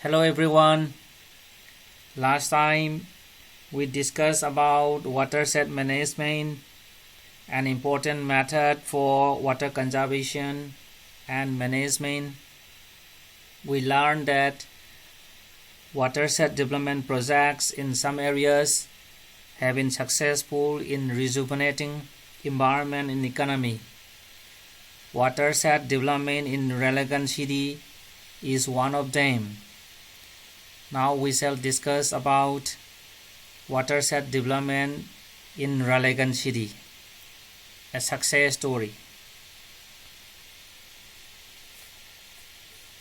Hello everyone. Last time we discussed about watershed management, an important method for water conservation and management. We learned that watershed development projects in some areas have been successful in rejuvenating environment and economy. Watershed development in Ralegan city is one of them. Now we shall discuss about watershed development in Ralegan city, a success story.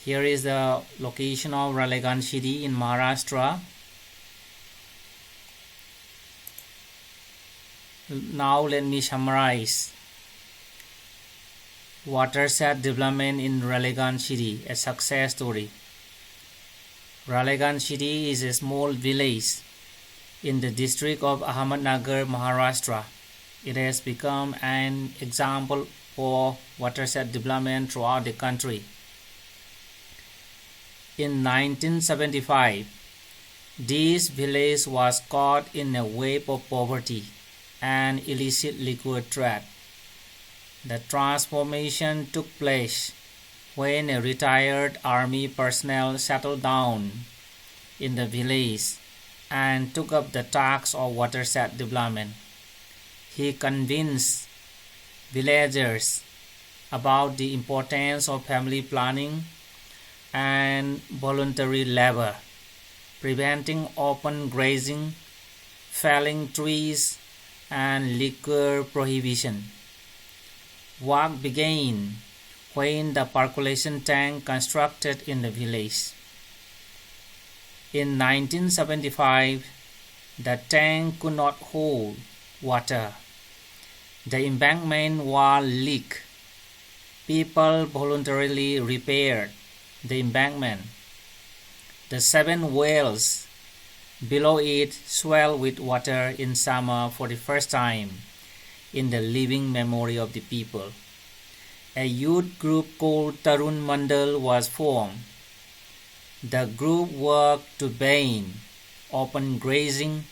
Here is the location of Ralegan city in Maharashtra. Now let me summarize. Watershed development in Ralegan city, a success story. Ralegan city is a small village in the district of Ahmednagar, Maharashtra. It has become an example for watershed development throughout the country. In 1975, this village was caught in a wave of poverty and illicit liquor trade. The transformation took place when a retired army personnel settled down in the village and took up the task of watershed development. He convinced villagers about the importance of family planning and voluntary labor, preventing open grazing, felling trees, and liquor prohibition. Work began when the percolation tank constructed in the village. In 1975, the tank could not hold water. The embankment wall leaked. People voluntarily repaired the embankment. The 7 wells below it swelled with water in summer for the first time in the living memory of the people. A youth group called Tarun Mandal was formed. The group worked to ban open grazing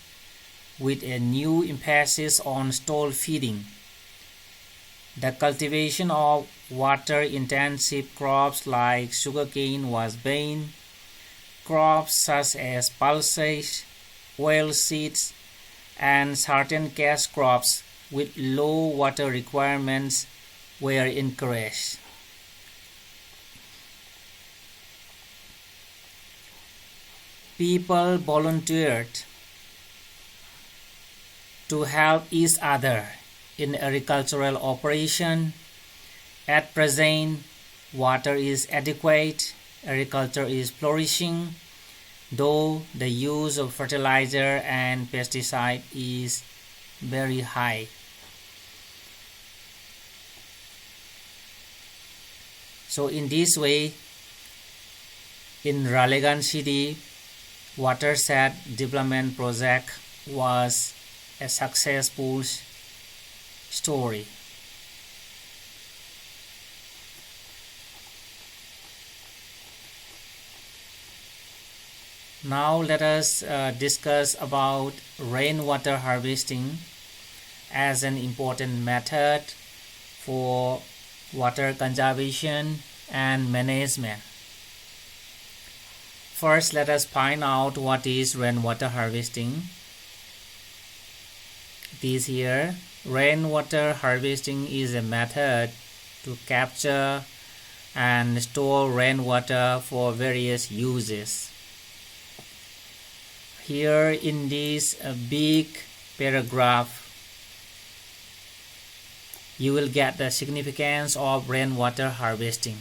with a new emphasis on stall feeding. The cultivation of water-intensive crops like sugarcane was banned. Crops such as pulses, oil seeds, and certain cash crops with low water requirements were encouraged. People volunteered to help each other in agricultural operation. At present, water is adequate, agriculture is flourishing, though the use of fertilizer and pesticide is very high. So in this way, in Ralegan city, watershed development project was a successful story. Now let us discuss about rainwater harvesting as an important method for water conservation and management. First, let us find out what is rainwater harvesting. This here, rainwater harvesting is a method to capture and store rainwater for various uses. Here in this big paragraph, you will get the significance of rainwater harvesting,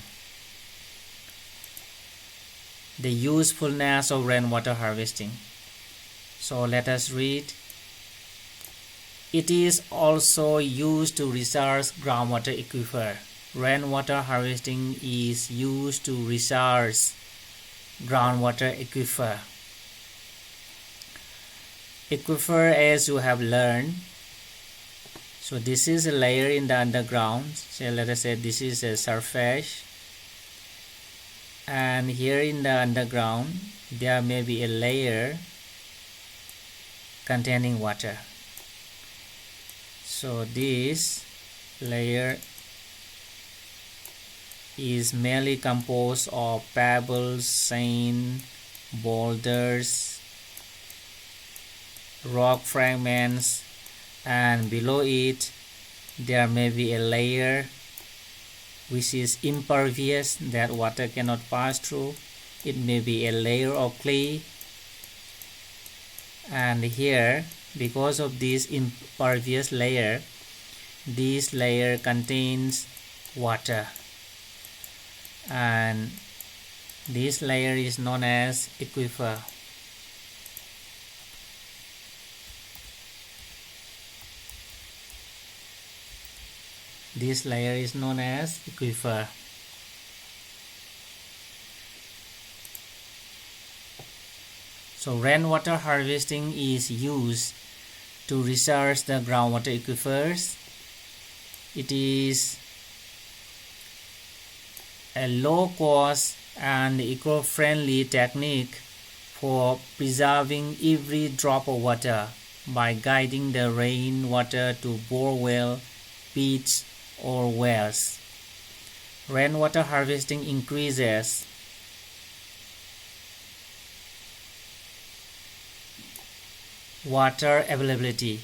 the usefulness of rainwater harvesting. So let us read. It is also used to recharge groundwater aquifer. Rainwater harvesting is used to recharge groundwater aquifer. Aquifer, as you have learned, so this is a layer in the underground. So let us say this is a surface, and here in the underground there may be a layer containing water. So this layer is mainly composed of pebbles, sand, boulders, rock fragments, and below it there may be a layer which is impervious that water cannot pass through. It may be a layer of clay, and here, because of this impervious layer, this layer contains water, and this layer is known as aquifer. This layer is known as aquifer. So rainwater harvesting is used to recharge the groundwater aquifers. It is a low-cost and eco-friendly technique for preserving every drop of water by guiding the rainwater to borewell, pits, or wells. Rainwater harvesting increases water availability,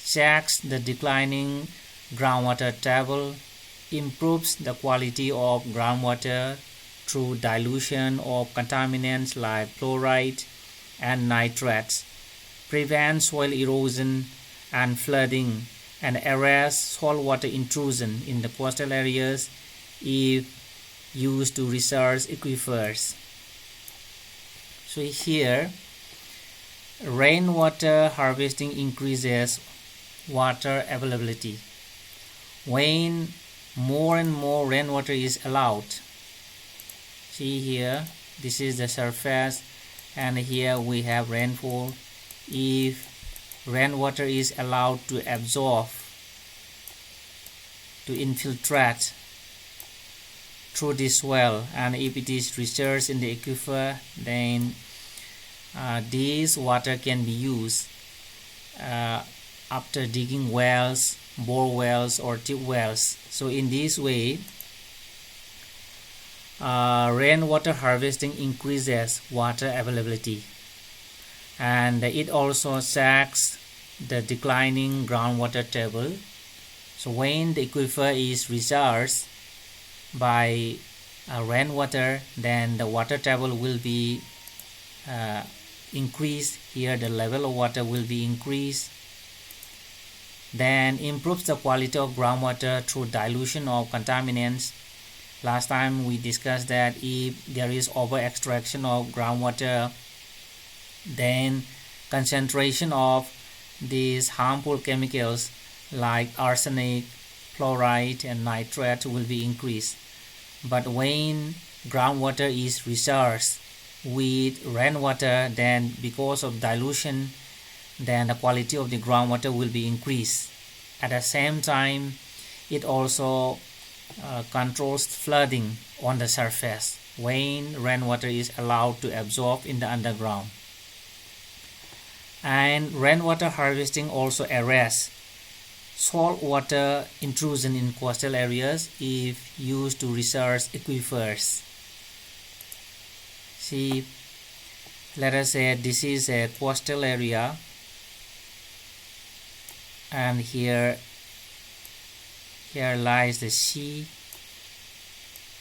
checks the declining groundwater table, improves the quality of groundwater through dilution of contaminants like fluoride and nitrates, prevents soil erosion and flooding, and arrests saltwater intrusion in the coastal areas if used to recharge aquifers. So here, rainwater harvesting increases water availability. When more and more rainwater is allowed, see here, this is the surface, and here we have rainfall. If rainwater is allowed to absorb, to infiltrate through this well, and if it is recharged in the aquifer, then this water can be used after digging wells, bore wells, or tube wells. So in this way, rainwater harvesting increases water availability, and it also checks the declining groundwater table. So when the aquifer is recharged by rainwater, then the water table will be increased. Here the level of water will be increased, then improves the quality of groundwater through dilution of contaminants. Last time we discussed that if there is over extraction of groundwater, then concentration of these harmful chemicals like arsenic, fluoride, and nitrate will be increased. But when groundwater is recharged with rainwater, then because of dilution, then the quality of the groundwater will be increased. At the same time, it also controls flooding on the surface when rainwater is allowed to absorb in the underground. And rainwater harvesting also arrests saltwater intrusion in coastal areas if used to recharge aquifers. See, let us say this is a coastal area, and here lies the sea.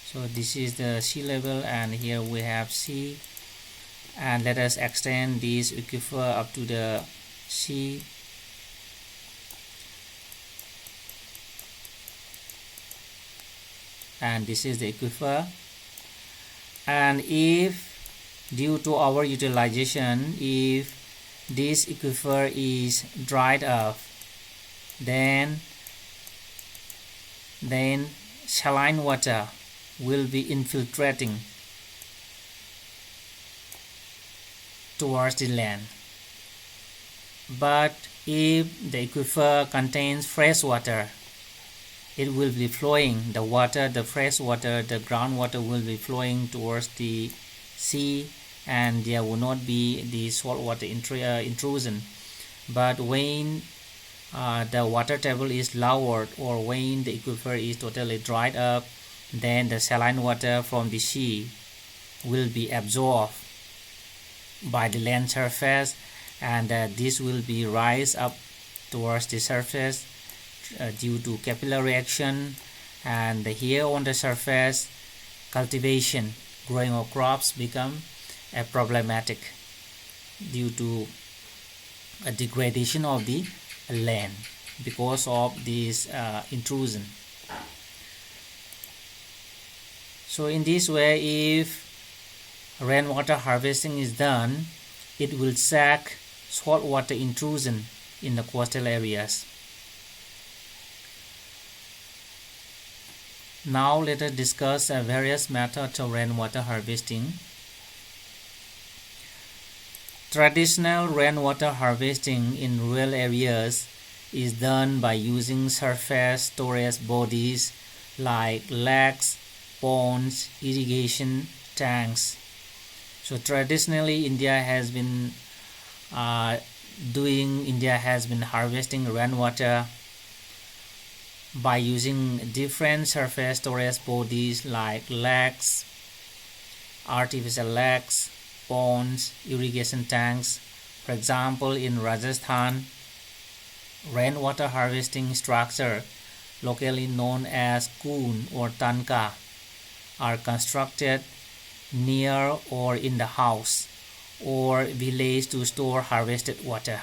So this is the sea level, and here we have sea, and let us extend this aquifer up to the sea. And this is the aquifer, and if due to our utilization, if this aquifer is dried up, then saline water will be infiltrating towards the land. But if the aquifer contains fresh water, it will be flowing, the water, the fresh water, the groundwater will be flowing towards the sea, and there will not be the saltwater intrusion. But when the water table is lowered, or when the aquifer is totally dried up, then the saline water from the sea will be absorbed by the land surface, and this will be rise up towards the surface due to capillary action. And here on the surface, cultivation, growing of crops become problematic due to a degradation of the land because of this intrusion. So in this way, if rainwater harvesting is done, it will sack saltwater intrusion in the coastal areas. Now let us discuss various methods of rainwater harvesting. Traditional rainwater harvesting in rural areas is done by using surface storage bodies like lakes, ponds, irrigation tanks. So traditionally, India has been harvesting rainwater by using different surface storage bodies like lakes, artificial lakes, ponds, irrigation tanks. For example, in Rajasthan, rainwater harvesting structure, locally known as koon or tanka, are constructed near or in the house or village to store harvested water.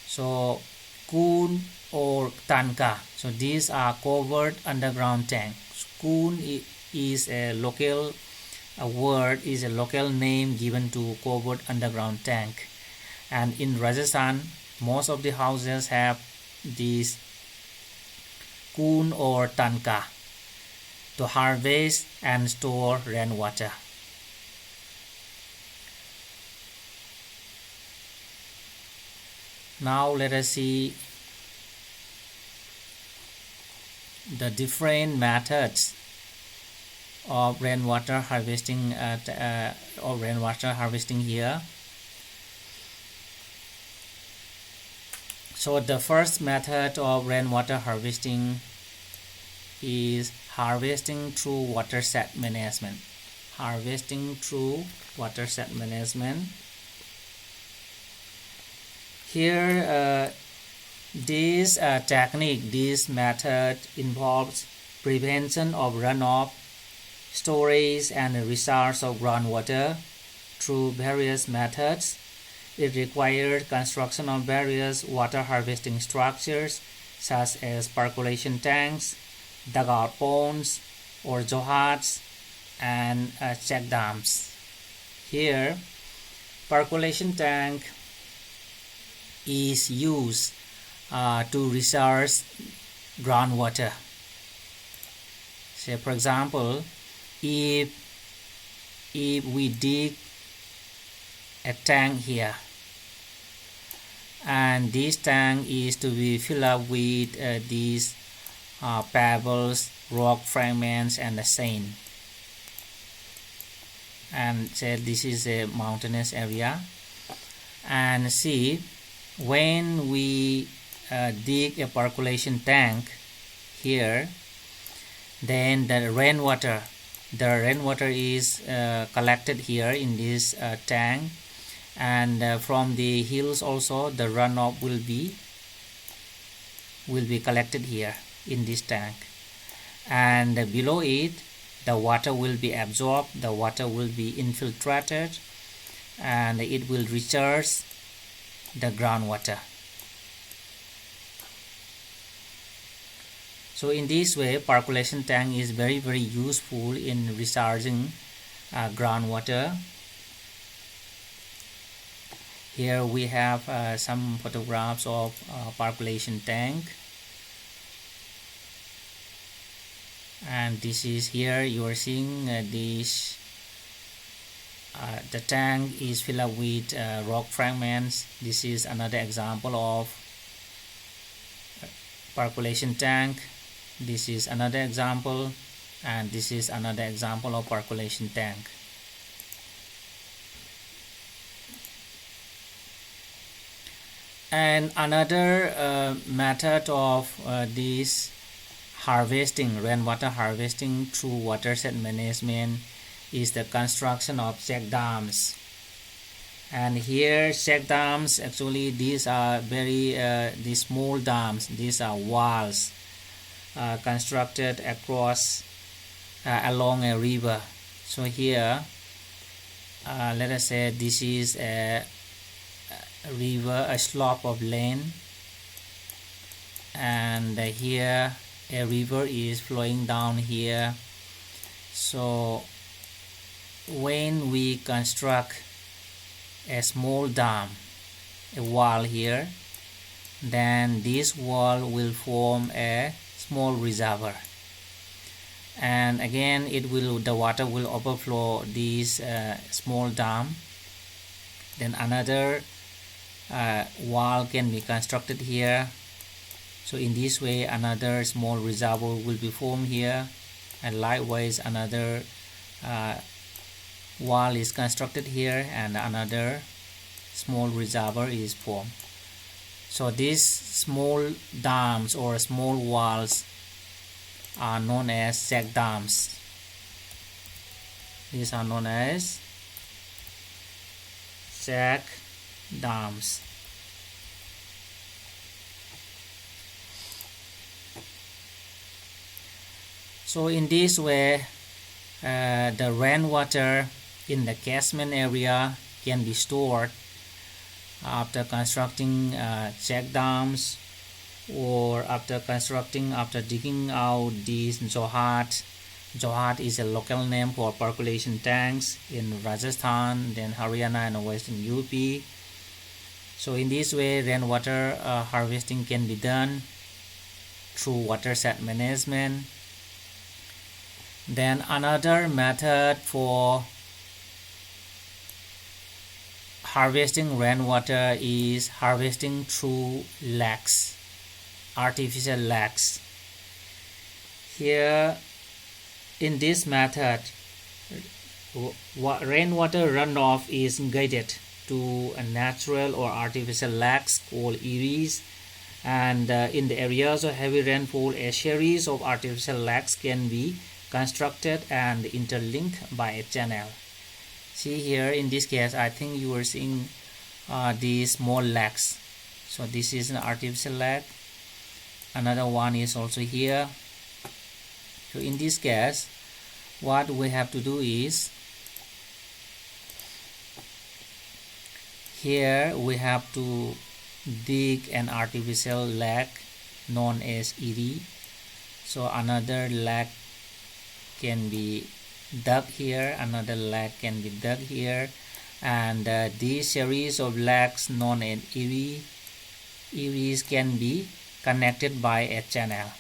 So koon or tanka, so these are covered underground tanks. Koon is a local word, is a local name given to covered underground tank, and in Rajasthan most of the houses have these koon or tanka to harvest and store rainwater. Now let us see the different methods of rainwater harvesting here. So the first method of rainwater harvesting is harvesting through watershed management. Here, this technique, this method involves prevention of runoff, storage and recharge of groundwater through various methods. It requires construction of various water harvesting structures such as percolation tanks, dugout ponds or johats, and check dams. Here, percolation tank is used to recharge groundwater. Say for example, if we dig a tank here, and this tank is to be filled up with these pebbles, rock fragments and the sand, and say this is a mountainous area, and see when we dig a percolation tank here, then the rainwater is collected here in this tank, and from the hills also the runoff will be collected here in this tank, and below it the water will be absorbed, the water will be infiltrated, and it will recharge the groundwater. So in this way, percolation tank is very useful in recharging groundwater. Here we have some photographs of percolation tank, and this is here you are seeing this the tank is filled up with rock fragments. This is another example of percolation tank. This is another example, and this is another example of percolation tank. And another method of this harvesting, rainwater harvesting through watershed management, is the construction of check dams. And here check dams, actually these are these small dams, these are walls constructed across along a river. So here let us say this is a river, a slope of land, and here a river is flowing down here. So when we construct a small dam, a wall here, then this wall will form a small reservoir, and again the water will overflow this small dam. Then another wall can be constructed here. So in this way another small reservoir will be formed here, and likewise another wall is constructed here and another small reservoir is formed. So these small dams or small walls are known as check dams. These are known as check dams. So in this way the rainwater in the catchment area can be stored after constructing check dams, or after digging out these johat. Johat is a local name for percolation tanks in Rajasthan, then Haryana and western UP. So in this way rainwater harvesting can be done through watershed management. Then another method for harvesting rainwater is harvesting through lakes, artificial lakes. Here in this method rainwater runoff is guided to a natural or artificial lakes called eries, and in the areas of heavy rainfall a series of artificial lakes can be constructed and interlinked by a channel. See here in this case I think you are seeing these small lakes. So this is an artificial lake, another one is also here. So in this case what we have to do is, here we have to dig an artificial lake known as erie. So another lake can be dug here, another lake can be dug here, and this series of lakes known as eries can be connected by a channel,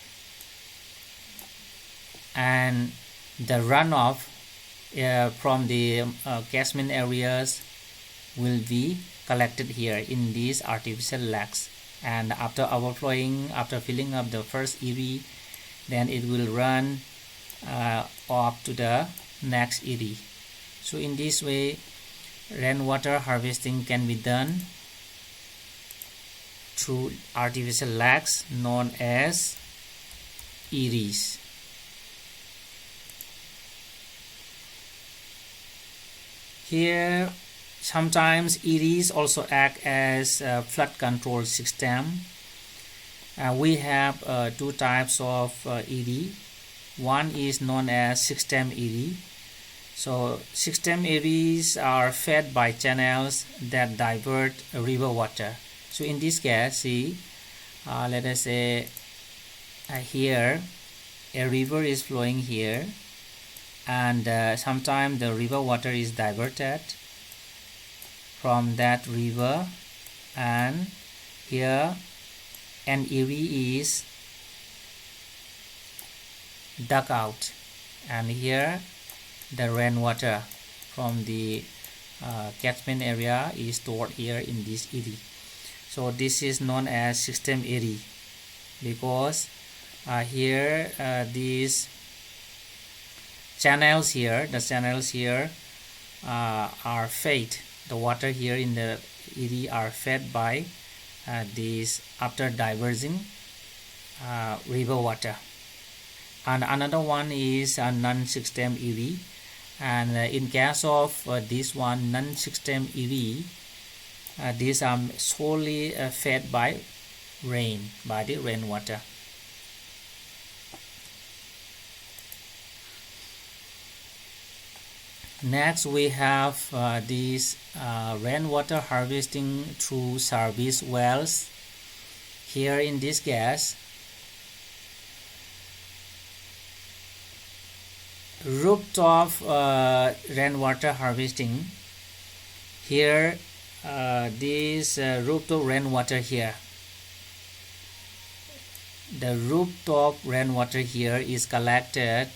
and the runoff from the catchment areas will be collected here in these artificial lakes, and after overflowing, after filling up the first erie, then it will run up to the next erie. So in this way rainwater harvesting can be done through artificial lakes known as eries. Here sometimes eries also act as a flood control system. We have two types of erie. One is known as system erie. So system eries are fed by channels that divert river water. So in this case, see, let us say here a river is flowing here, and sometimes the river water is diverted from that river, and here an erie is dug out, and here the rainwater from the catchment area is stored here in this erie. So this is known as system erie because here these channels here, the channels here are fed, the water here in the erie are fed by this after diverging river water. And another one is non-system EV, and in case of this one non-system EV, these are solely fed by rain, by the rainwater. Next we have this rainwater harvesting through service wells. Here in this case, rooftop rainwater harvesting. Here this rooftop rainwater here. The rooftop rainwater here is collected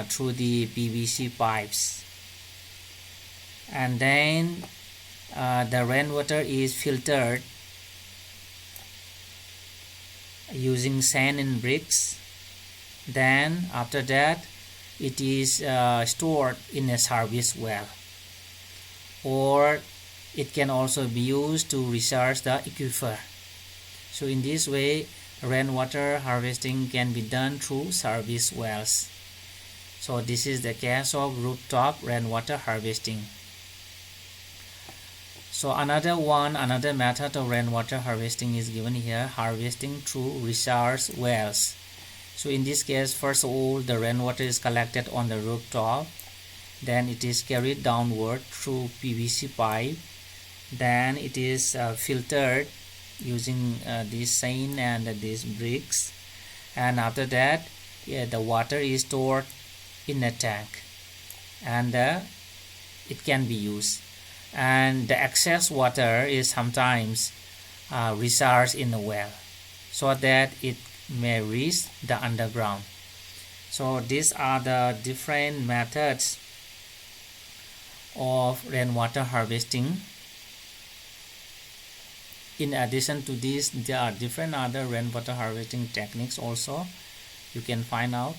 through the PVC pipes, and then the rainwater is filtered using sand and bricks. Then after that it is stored in a service well, or it can also be used to recharge the aquifer. So in this way rainwater harvesting can be done through service wells. So this is the case of rooftop rainwater harvesting. So another method of rainwater harvesting is given here, harvesting through recharge wells. So in this case, first of all, the rainwater is collected on the rooftop, then it is carried downward through PVC pipe, then it is filtered using this sand and these bricks, and after that the water is stored in a tank, and it can be used, and the excess water is sometimes recharged in the well so that it may reach the underground. So these are the different methods of rainwater harvesting. In addition to this, there are different other rainwater harvesting techniques also you can find out.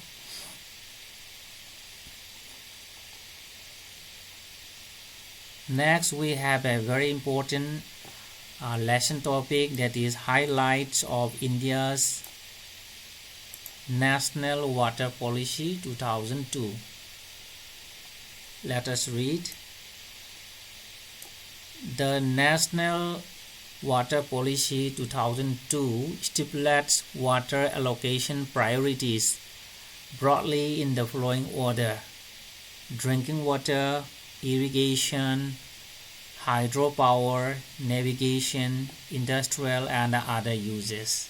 Next we have a very important lesson topic, that is highlights of India's National Water Policy 2002. Let us read. The National Water Policy 2002 stipulates water allocation priorities broadly in the following order: drinking water, irrigation, hydropower, navigation, industrial and other uses.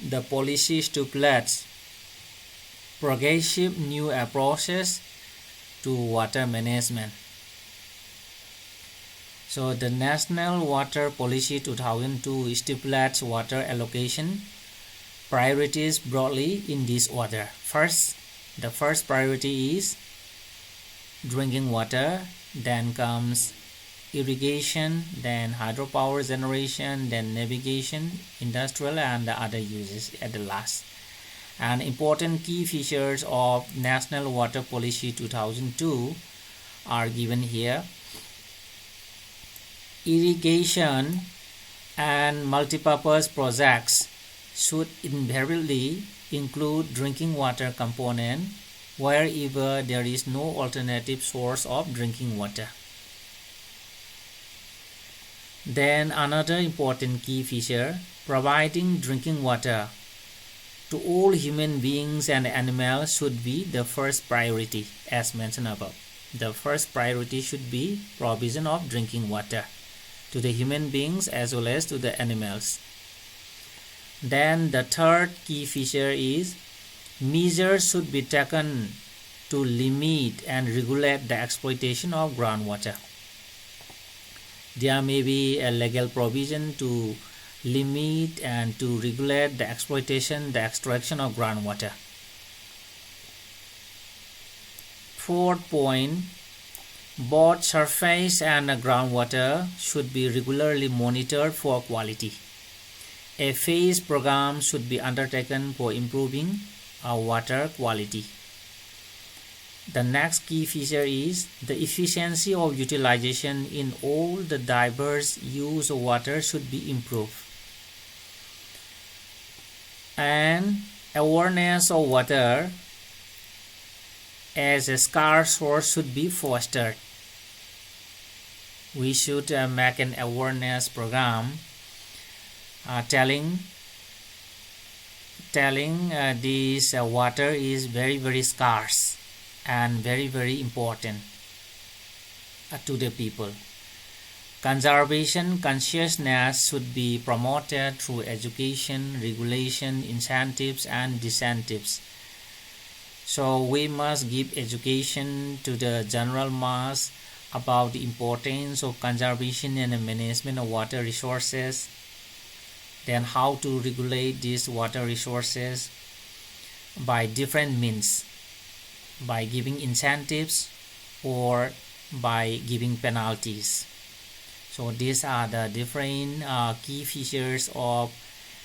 The policy stipulates progressive new approaches to water management. So the National Water Policy 2002 stipulates water allocation priorities broadly in this order. First, the first priority is drinking water, then comes irrigation, then hydropower generation, then navigation, industrial and other uses at the last. And important key features of National Water Policy 2002 are given here. Irrigation and multipurpose projects should invariably include drinking water component wherever there is no alternative source of drinking water. Then another important key feature, providing drinking water to all human beings and animals should be the first priority, as mentioned above. The first priority should be provision of drinking water to the human beings as well as to the animals. Then the third key feature is measures should be taken to limit and regulate the exploitation of groundwater. There may be a legal provision to limit and to regulate the exploitation, the extraction of groundwater. Fourth point, both surface and groundwater should be regularly monitored for quality. A phased program should be undertaken for improving our water quality. The next key feature is the efficiency of utilization in all the diverse use of water should be improved. And awareness of water as a scarce source should be fostered. We should make an awareness program telling this water is very scarce and very important to the people. Conservation consciousness should be promoted through education, regulation, incentives and disincentives. So we must give education to the general mass about the importance of conservation and the management of water resources, then how to regulate these water resources by different means, by giving incentives or by giving penalties. So these are the different key features of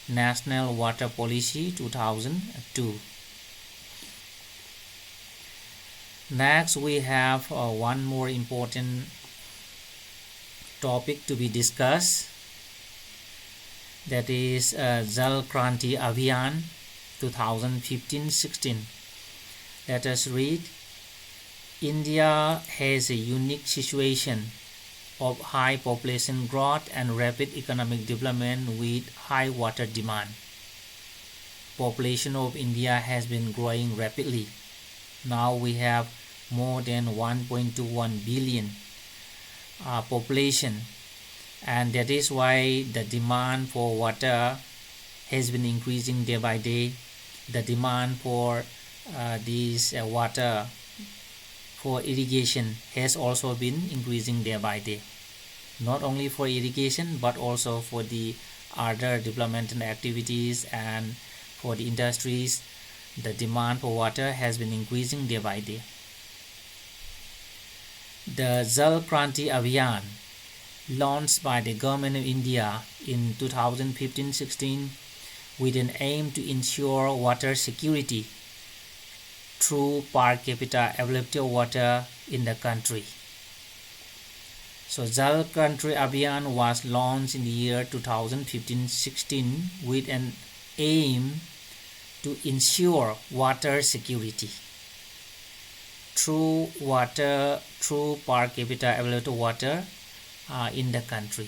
National Water Policy 2002. Next, we have one more important topic to be discussed, that is Jal Kranti Abhiyan 2015-16. Let us read. India has a unique situation of high population growth and rapid economic development with high water demand. Population of India has been growing rapidly. Now we have more than 1.21 billion population, and that is why the demand for water has been increasing day by day. The demand for this water for irrigation has also been increasing day by day, not only for irrigation but also for the other developmental activities and for the industries. The demand for water has been increasing day by day. The Jal Kranti Abhiyan, launched by the Government of India in 2015-16 with an aim to ensure water security through per capita availability of water in the country. So Jal Kranti Abhiyan was launched in the year 2015-16 with an aim to ensure water security through per capita available water in the country.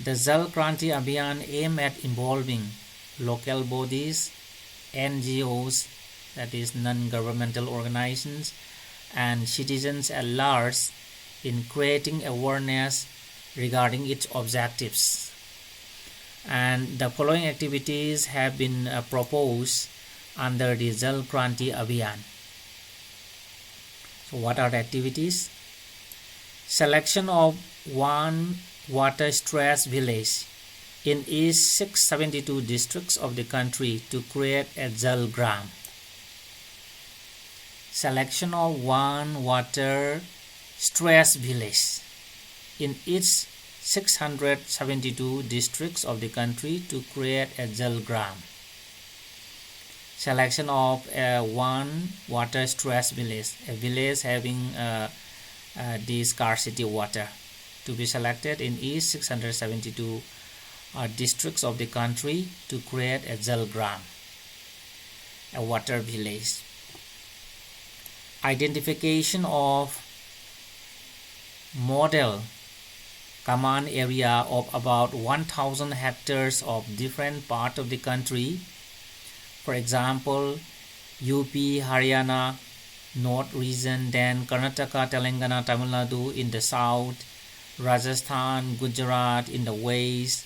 The Jal Kranti Abhiyan aimed at involving local bodies, NGOs, that is non-governmental organizations, and citizens at large in creating awareness regarding its objectives. And the following activities have been proposed under the Jal Kranti Abhiyan. So what are the activities? Selection of one water stressed village in each 672 districts of the country to create a Jal Gram. Selection of one water stressed village in each 672 districts of the country to create a Jal Gram. Selection of one water stressed village, a village having the scarcity of water, to be selected in each 672 districts of the country to create a Jal Gram, a water village. Identification of model command area of about 1,000 hectares of different parts of the country. For example, UP, Haryana, North region, then Karnataka, Telangana, Tamil Nadu in the south, Rajasthan, Gujarat in the west,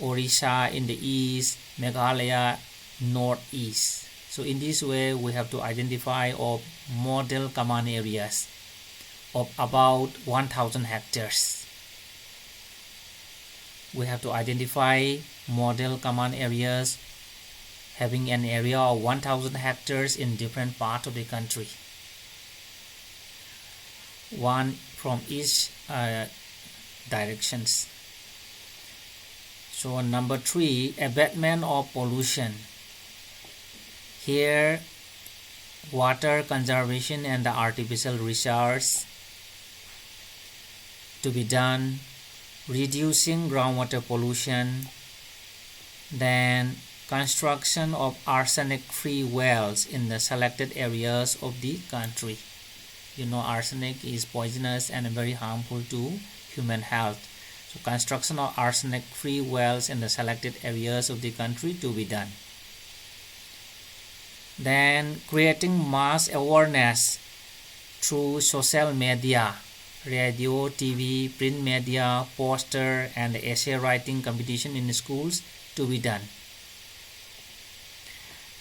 Orissa in the east, Meghalaya northeast. So in this way, we have to identify of model command areas of about 1,000 hectares. We have to identify model command areas having an area of 1,000 hectares in different parts of the country, one from each directions. So number 3, abatement of pollution Here, water conservation and the artificial resource to be done, reducing groundwater pollution, then construction of arsenic-free wells in the selected areas of the country. You know, arsenic is poisonous and very harmful to human health. So construction of arsenic-free wells in the selected areas of the country to be done. Then creating mass awareness through social media, radio, TV, print media, poster, and essay writing competition in schools to be done.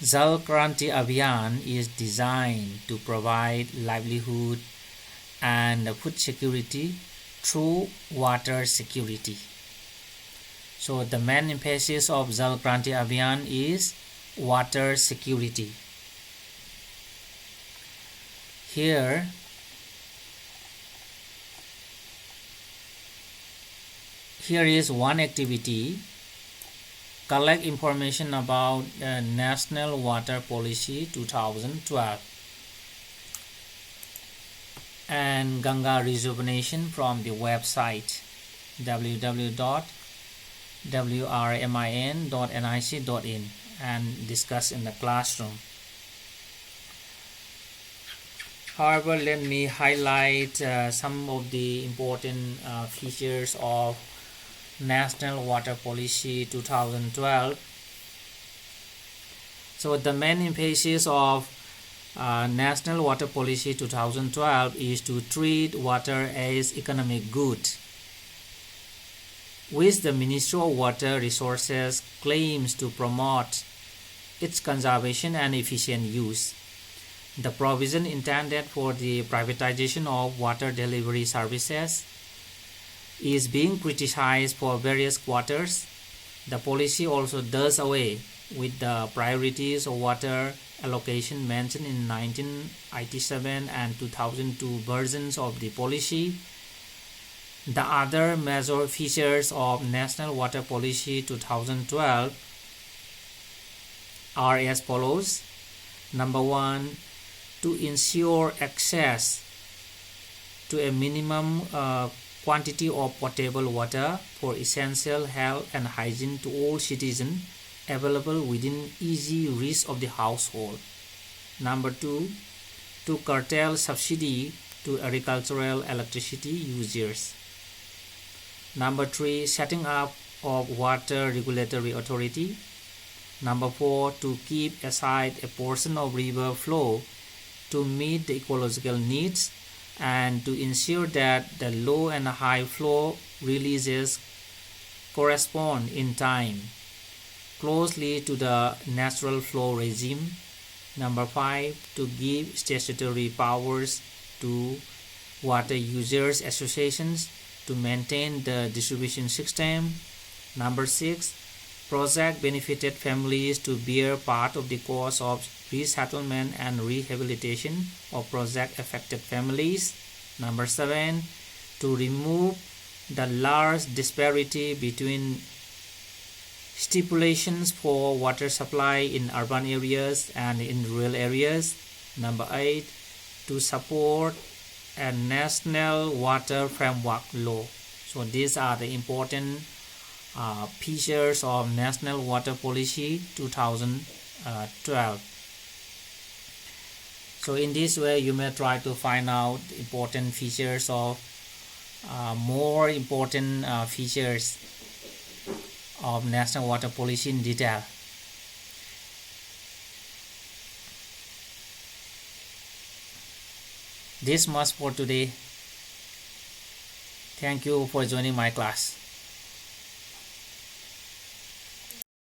Jal Kranti Abhiyan is designed to provide livelihood and food security through water security. So the main emphasis of Jal Kranti Abhiyan is water security. Here, is one activity. Collect information about National Water Policy 2012 and Ganga rejuvenation from the website www.wrmin.nic.in and discuss in the classroom. However, let me highlight some of the important features of National Water Policy 2012. So the main emphasis of National Water Policy 2012 is to treat water as economic good, which the Ministry of Water Resources claims to promote its conservation and efficient use. The provision intended for the privatization of water delivery services is being criticized for various quarters. The policy also does away with the priorities of water allocation mentioned in 1987 and 2002 versions of the policy. The other major features of National Water Policy 2012 are as follows. Number 1, to ensure access to a minimum quantity of potable water for essential health and hygiene to all citizens, available within easy reach of the household. Number 2, to curtail subsidy to agricultural electricity users. Number 3, setting up of water regulatory authority. Number 4, to keep aside a portion of river flow to meet the ecological needs and to ensure that the low and high flow releases correspond in time closely to the natural flow regime. Number 5, to give statutory powers to water users associations to maintain the distribution system. Number 6, project benefited families to bear part of the cost of resettlement and rehabilitation of project affected families. Number 7, to remove the large disparity between stipulations for water supply in urban areas and in rural areas. Number 8, to support a national water framework law. So these are the important features of National Water Policy 2012. So in this way, you may try to find out important features of more important features of National Water Policy in detail. This much for today. Thank you for joining my class.